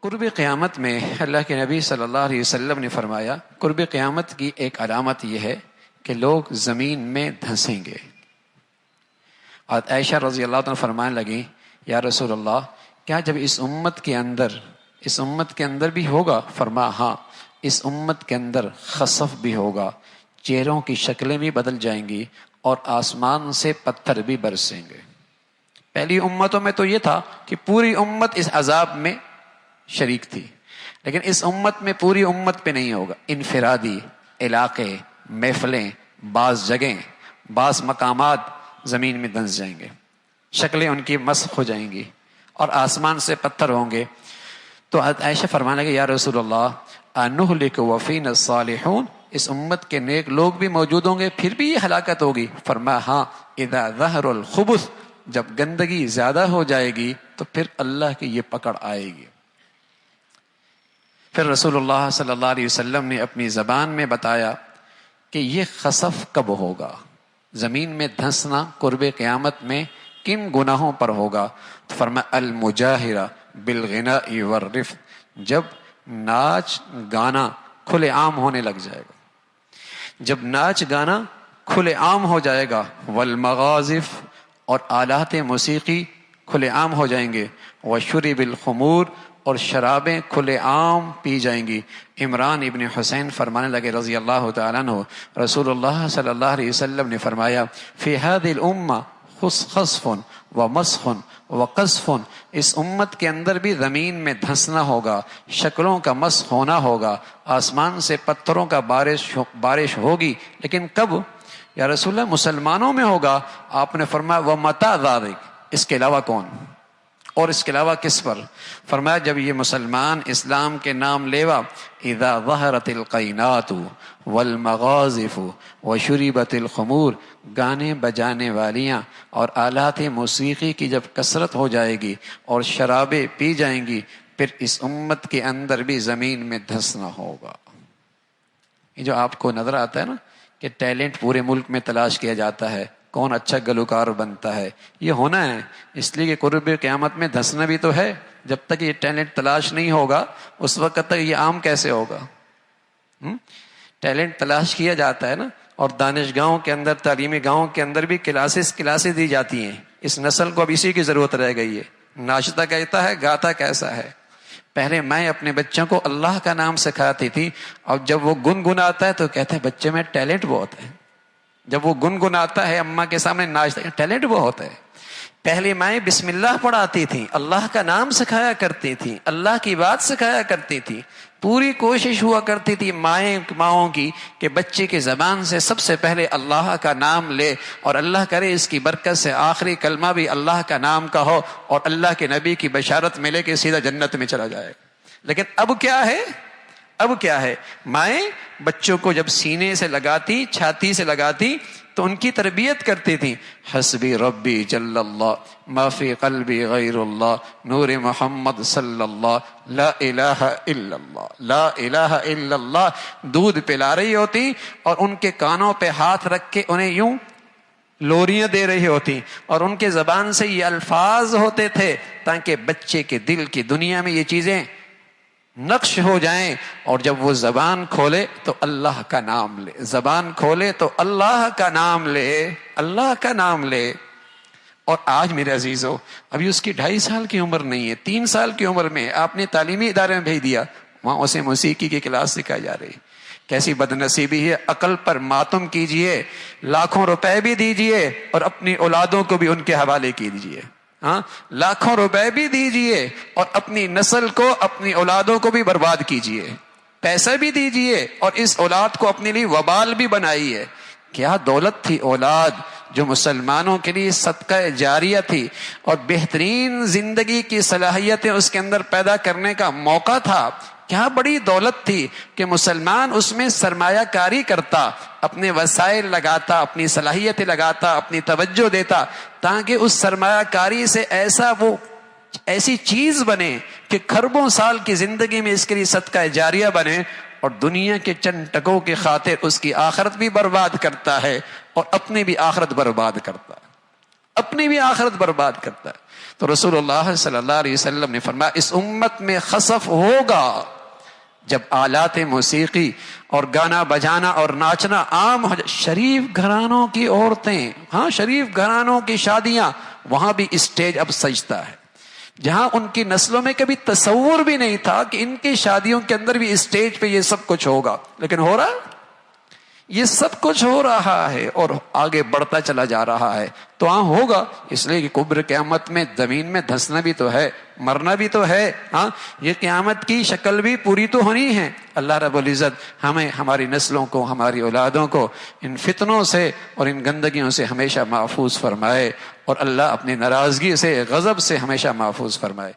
قرب قیامت میں اللہ کے نبی صلی اللہ علیہ وسلم نے فرمایا قرب قیامت کی ایک علامت یہ ہے کہ لوگ زمین میں دھنسیں گے. اور عائشہ رضی اللہ عنہ فرمانے لگیں یا رسول اللہ کیا جب اس امت کے اندر بھی ہوگا؟ فرمایا ہاں، اس امت کے اندر خسف بھی ہوگا، چہروں کی شکلیں بھی بدل جائیں گی اور آسمان سے پتھر بھی برسیں گے. پہلی امتوں میں تو یہ تھا کہ پوری امت اس عذاب میں شریک تھی، لیکن اس امت میں پوری امت پہ نہیں ہوگا. انفرادی علاقے، محفلیں، بعض جگہیں، بعض مقامات زمین میں دھنس جائیں گے، شکلیں ان کی مسخ ہو جائیں گی اور آسمان سے پتھر ہوں گے. تو عائشہ فرمانے لگے یا رسول اللہ انہلک وفینا الصالحون، اس امت کے نیک لوگ بھی موجود ہوں گے پھر بھی یہ ہلاکت ہوگی؟ فرمایا ہاں، اذا ظہر الخبث، جب گندگی زیادہ ہو جائے گی تو پھر اللہ کی یہ پکڑ آئے گی. پھر رسول اللہ صلی اللہ علیہ وسلم نے اپنی زبان میں بتایا کہ یہ خسف کب ہوگا، زمین میں دھنسنا قرب قیامت میں کن گناہوں پر ہوگا؟ تو فرمایا المجاہرہ بالغناء والرفث، جب ناچ گانا کھلے عام ہونے لگ جائے گا، جب ناچ گانا کھلے عام ہو جائے گا، والمغازف، اور آلات موسیقی کھلے عام ہو جائیں گے، وشرب الخمور، اور شرابیں کھلے عام پی جائیں گی. عمران ابن حسین فرمانے لگے رضی اللہ تعالیٰ عنہ رسول اللہ صلی اللہ علیہ وسلم نے فرمایا فی هذه الامہ خسف ومسخ وقذف، اس امت کے اندر بھی زمین میں دھنسنا ہوگا، شکلوں کا مسخ ہونا ہوگا، آسمان سے پتھروں کا بارش ہوگی. لیکن کب یا رسول اللہ؟ مسلمانوں میں ہوگا. آپ نے فرمایا ومتى ذلک، اس کے علاوہ کون اور اس کے علاوہ کس پر؟ فرمایا جب یہ مسلمان اسلام کے نام لیوا، اذا ظہرت القینات والمغازف وشربت الخمور، گانے بجانے والیاں اور آلات موسیقی کی جب کثرت ہو جائے گی اور شرابیں پی جائیں گی، پھر اس امت کے اندر بھی زمین میں دھنسنا ہوگا. یہ جو آپ کو نظر آتا ہے نا کہ ٹیلنٹ پورے ملک میں تلاش کیا جاتا ہے، کون اچھا گلوکار بنتا ہے، یہ ہونا ہے. اس لیے کہ قرب قیامت میں دھنسنا بھی تو ہے. جب تک یہ ٹیلنٹ تلاش نہیں ہوگا اس وقت تک یہ عام کیسے ہوگا؟ ٹیلنٹ تلاش کیا جاتا ہے نا، اور دانش گاہوں کے اندر، تعلیمی گاہوں کے اندر بھی کلاسز دی جاتی ہیں. اس نسل کو اب اسی کی ضرورت رہ گئی ہے. ناشتہ کہتا ہے، گاتا کیسا ہے. پہلے میں اپنے بچوں کو اللہ کا نام سکھاتی تھی، اور جب وہ گنگناتا ہے تو کہتے ہیں بچے میں ٹیلنٹ بہت ہے. جب وہ گنگناتا ہے اماں کے سامنے ناچتا ہے، ٹیلنٹ بہت ہے. پہلے مائیں بسم اللہ پڑھاتی تھیں، اللہ کا نام سکھایا کرتی تھیں، اللہ کی بات سکھایا کرتی تھی. پوری کوشش ہوا کرتی تھی ماؤں کی کہ بچے کی زبان سے سب سے پہلے اللہ کا نام لے، اور اللہ کرے اس کی برکت سے آخری کلمہ بھی اللہ کا نام کا ہو اور اللہ کے نبی کی بشارت ملے کہ سیدھا جنت میں چلا جائے. لیکن اب کیا ہے؟ مائیں بچوں کو جب سینے سے لگاتی، چھاتی سے لگاتی تو ان کی تربیت کرتی تھی. حسبی ربی جل اللہ ما فی قلبی غیر اللہ نور محمد صلی اللہ لا الہ الا اللہ لا الہ الا اللہ. دودھ پلا رہی ہوتی اور ان کے کانوں پہ ہاتھ رکھ کے انہیں یوں لوریاں دے رہی ہوتی، اور ان کے زبان سے یہ الفاظ ہوتے تھے تاکہ بچے کے دل کی دنیا میں یہ چیزیں نقش ہو جائیں. اور جب وہ زبان کھولے تو اللہ کا نام لے، زبان کھولے تو اللہ کا نام لے، اللہ کا نام لے. اور آج میرے عزیزو ابھی اس کی 2.5 سال کی عمر نہیں ہے، 3 سال کی عمر میں آپ نے تعلیمی ادارے میں بھیج دیا، وہاں اسے موسیقی کی کلاس سکھائی جا رہی. کیسی بدنصیبی ہے. عقل پر ماتم کیجئے، لاکھوں روپے بھی دیجئے اور اپنی اولادوں کو بھی ان کے حوالے کیجئے. لاکھوں روپے بھی دیجئے اور اپنی نسل کو، اپنی اولادوں کو بھی برباد کیجئے. پیسہ بھی دیجئے اور اس اولاد کو اپنے لیے وبال بھی بنائیے. کیا دولت تھی اولاد جو مسلمانوں کے لیے صدقہ جاریہ تھی، اور بہترین زندگی کی صلاحیتیں اس کے اندر پیدا کرنے کا موقع تھا. کیا بڑی دولت تھی کہ مسلمان اس میں سرمایہ کاری کرتا، اپنے وسائل لگاتا، اپنی صلاحیتیں لگاتا، اپنی توجہ دیتا، تاکہ اس سرمایہ کاری سے ایسی چیز بنے کہ کھربوں سال کی زندگی میں اس کے لیے صدقہ جاریہ بنے. اور دنیا کے چند ٹکوں کی خاطر اس کی آخرت بھی برباد کرتا ہے اور اپنی بھی آخرت برباد کرتا ہے، اپنی بھی آخرت برباد کرتا ہے. تو رسول اللہ صلی اللہ علیہ وسلم نے فرمایا اس امت میں خسف ہوگا جب آلات موسیقی اور گانا بجانا اور ناچنا عام ہو جائے. شریف گھرانوں کی عورتیں، ہاں شریف گھرانوں کی شادیاں، وہاں بھی اسٹیج اب سجتا ہے. جہاں ان کی نسلوں میں کبھی تصور بھی نہیں تھا کہ ان کی شادیوں کے اندر بھی اسٹیج پہ یہ سب کچھ ہوگا، لیکن ہو رہا ہے. یہ سب کچھ ہو رہا ہے اور آگے بڑھتا چلا جا رہا ہے. تو ہاں ہوگا، اس لیے کہ قبر قیامت میں زمین میں دھنسنا بھی تو ہے، مرنا بھی تو ہے. ہاں یہ قیامت کی شکل بھی پوری تو ہونی ہے. اللہ رب العزت ہمیں، ہماری نسلوں کو، ہماری اولادوں کو ان فتنوں سے اور ان گندگیوں سے ہمیشہ محفوظ فرمائے، اور اللہ اپنی ناراضگی سے، غضب سے ہمیشہ محفوظ فرمائے.